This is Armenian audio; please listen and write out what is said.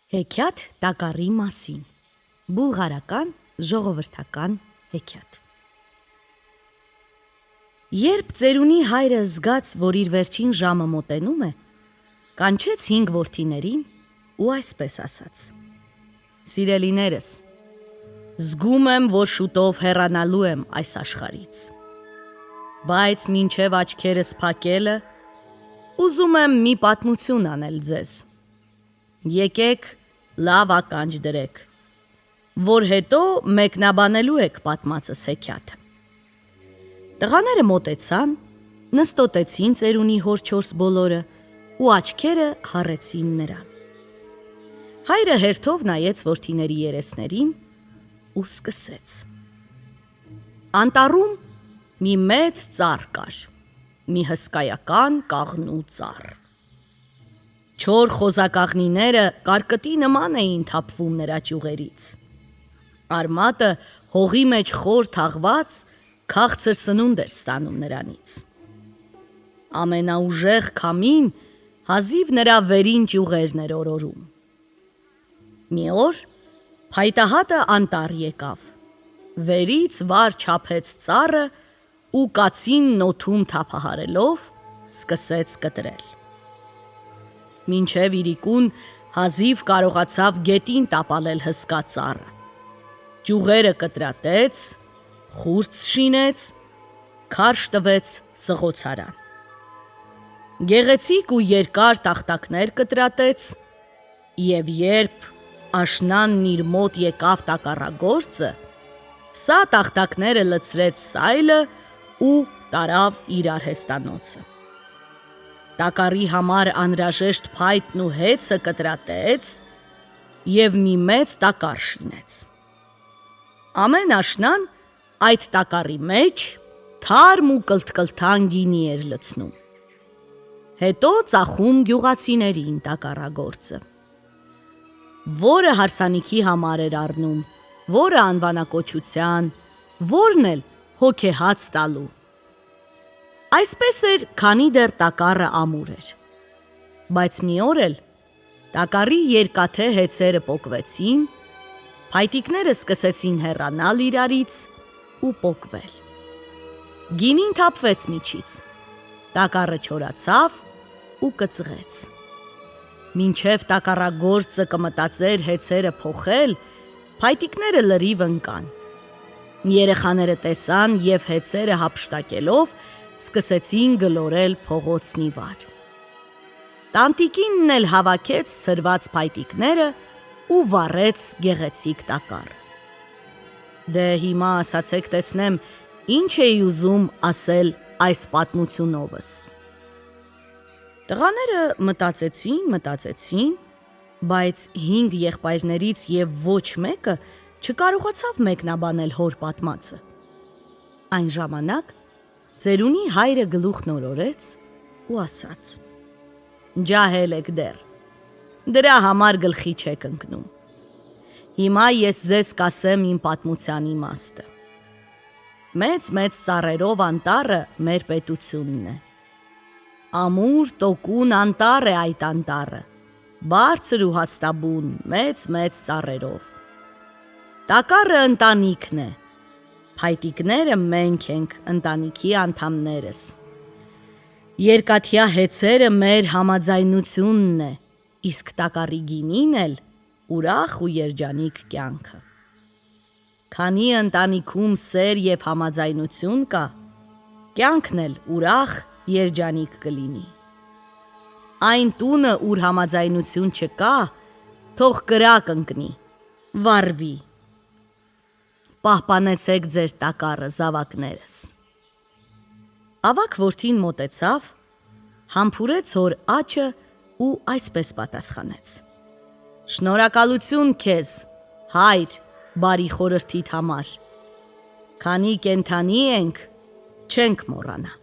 Հեքիաթ տակառի մասին, բուլղարական ժողովրդական հեքիաթ։ Երբ ծերունի հայրը զգաց, որ իր վերջին ժամը մոտենում է, կանչեց 5 որդիներին ու այսպես ասաց. Սիրելիներս, զգում եմ, որ շուտով հեռանալու եմ այս աշխարհից, բայց մինչև աչքերս փակելը ուզում եմ մի պատմություն անել ձեզ։ Եկեք լավ ականջ դրեք, որ հետո մեկնաբանելու եք պատմածս հեքիաթը։ Տղաները մոտեցան, նստոտեցին ծերունի հոր 4 բոլորը ու աչքերը հառեցին նրան։ Հայրը հերթով նայեց որդիների երեսներին ու սկսեց. Անտառում մի մեծ ծառ կար, մի հսկայական կաղնու ծառ։ 4 խոզակաղնիները կարկտի նման էին թափվում նրա ճյուղերից։ Արմատը հողի մեջ խոր թաղված քաղցր սնունդ էր ստանում նրանից։ Ամենաուժեղ քամին հազիվ նրա վերին ճյուղերն էր օրորում։ Մի օր փայտահատը անտառ եկավ, վերից վար չափեց ծառը ու կացին նոթում թափահարելով սկսեց կտրել։ Մինչև իրիկուն հազիվ կարողացավ գետին տապալել հսկա ծառը։ Ճյուղերը կտրատեց, խուրձ շինեց, քարշ տվեց սղոցարան։ Գեղեցիկ ու երկար տախտակներ կտրատեց, և երբ աշնանն իր մոտ եկավ տակառագործը, սա տախտակները լցրեց սայլը ու տարավ իր արհեստանոցը։ Տակառի համար անհրաժեշտ փայտն ու հեծը կտրատեց և մի մեծ տակառ շինեց։ Ամեն աշնան այդ տակառի մեջ թարմ ու կլթկլթան գինի էր լցնում։ Հետո ծախում գյուղացիներին տակառագործը, որը հարսանիքի համար էր առնում, որը անվանակոչության, որն էլ հոգեհաց տալու։ Այսպես էր, քանի դեռ տակառը ամուր էր։ Բայց մի օր էլ տակառի երկաթե հեծերը պոկվեցին, փայտիկները սկսեցին հեռանալ իրարից ու պոկվել։ Գինին թափվեց միջից, տակառը չորացավ ու կծղեց։ Մինչև տակառագործը կմտածեր հեծերը փոխել, փայտիկները լրիվ ընկան։ Երեխաները տեսան և հեծերը հափշտակելով սկսեցին գլորել փողոցն ի վար։ Տանտիկինն էլ հավաքեց ցրված փայտիկները ու վառեց գեղեցիկ տակառը։ Դե հիմա ասացեք տեսնեմ, ինչ էի ուզում ասել այս պատմությունովս։ Տղաները մտածեցին, բայց 5 եղբայրներից և ոչ մեկը չկարողացավ մեկնաբանել հոր պատմածը։ Այն ժամանակ ծերունի հայրը գլուխն օրորեց ու ասաց. Ջահել եք դեռ, դրա համար գլխի չեք ընկնում։ Հիմա ես ձեզ կասեմ իմ պատմության իմաստը։ Մեծ ծառերով անտառը մեր պետությունն է։ Ամուր տոկուն անտառ է այդ անտառը, բարձր ու հաստաբուն, մեծ ծառերով։ Տակառը ընտանիքն է, փայտիկները մենք ենք ընտանիքի անդամներս։ Երկաթյա հեծերը մեր համաձայնությունն է, իսկ տակառի գինին էլ ուրախ ու երջանիկ կյանքը։ Քանի ընտանիքում սեր և համաձայնություն կա, կյանքն էլ ուրախ, երջանիկ կլինի։ Այն տունը, ուր համաձայնություն չկա, թող կրակ ընկնի, վառվի։ Պահպանեցեք ձեր տակառը, զավակներս։ Ավագ որդին մոտեցավ, համբուրեց հոր աջը ու այսպես պատասխանեց. Շնորհակալություն քեզ, հայր, բարի խորհրդիդ համար։ Քանի կենդանի ենք, չենք մոռանա։